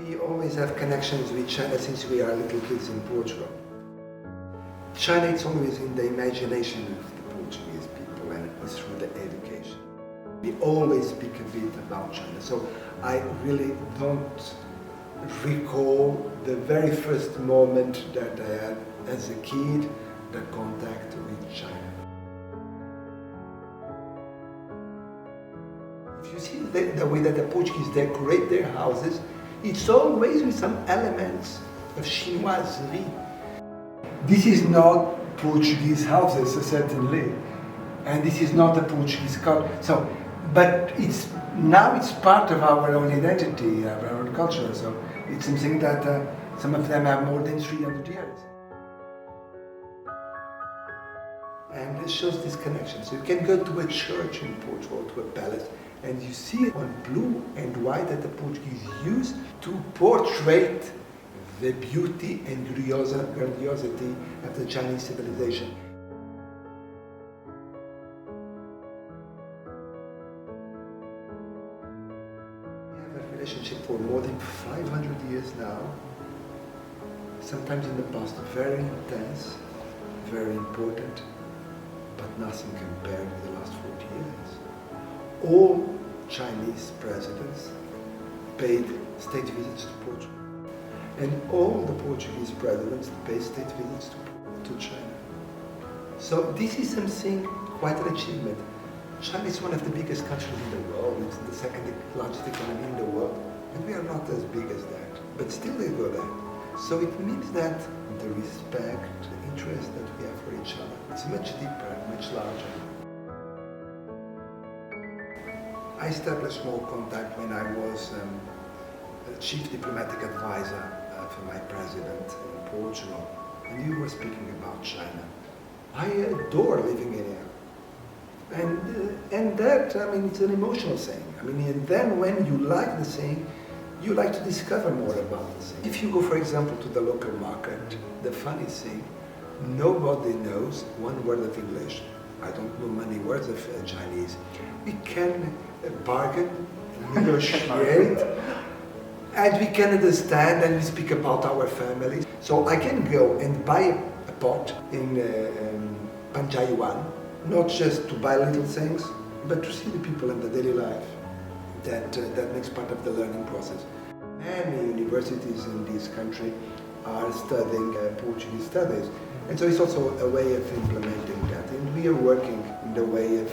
We always have connections with China since we are little kids in Portugal. China is always in the imagination of the Portuguese people, and it's through the education. We always speak a bit about China, so I really don't recall the very first moment that I had as a kid, the contact with China. If you see the way that the Portuguese decorate their houses, it's always with some elements of chinoiserie. This is not Portuguese houses, certainly, and this is not a Portuguese culture. But now it's part of our own identity, our own culture. So it's something that some of them have more than 300 years. And this shows this connection. So you can go to a church in Portugal, to a palace, and you see on blue and white that the Portuguese use to portray the beauty and grandiosity of the Chinese civilization. We have a relationship for more than 500 years now, sometimes in the past very intense, very important, but nothing compared with the last 40 years. All Chinese presidents paid state visits to Portugal. And all the Portuguese presidents paid state visits to China. So this is something, quite an achievement. China is one of the biggest countries in the world. It's the second largest economy in the world. And we are not as big as that. But still they go there. So it means that the respect, the interest that we have for each other, it's much deeper, much larger. I established more contact when I was the chief diplomatic advisor for my president in Portugal, and you were speaking about China. I adore living in here, and that, I mean, it's an emotional thing. I mean, and then when you like the thing, you like to discover more about the thing. If you go, for example, to the local market, the funny thing, nobody knows one word of English. I don't know many words of Chinese. We can bargain, negotiate, and we can understand and we speak about our families. So I can go and buy a pot in Panjayuan, not just to buy little things, but to see the people in the daily life. That makes part of the learning process. Many universities in this country are studying Portuguese studies. And so it's also a way of implementing that. And we are working in the way of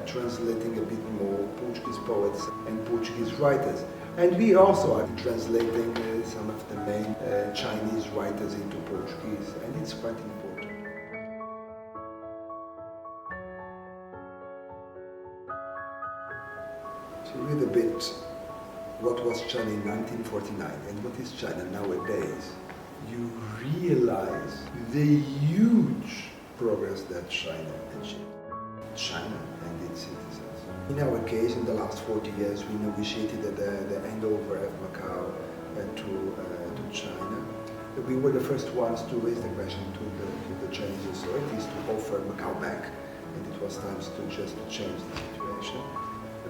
translating a bit more Portuguese poets and Portuguese writers. And we also are translating some of the main Chinese writers into Portuguese, and it's quite important. To read a bit what was China in 1949 and what is China nowadays, you realize the huge progress that China achieved. China and its citizens. In our case, in the last 40 years, we negotiated the handover of Macao to China. We were the first ones to raise the question to the Chinese authorities to offer Macao back, and it was time to change the situation.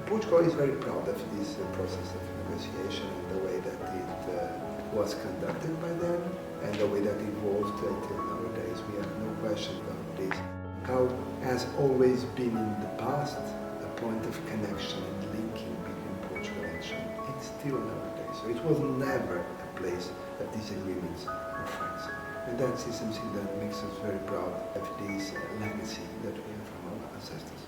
Portugal is very proud of this process of negotiation and the way that it was conducted by them and the way that it evolved until nowadays. We have no question about this. Macao has always been in the past a point of connection and linking between Portugal and China. It's still nowadays. So it was never a place of disagreements or fights. And that is something that makes us very proud of this legacy that we have from our ancestors.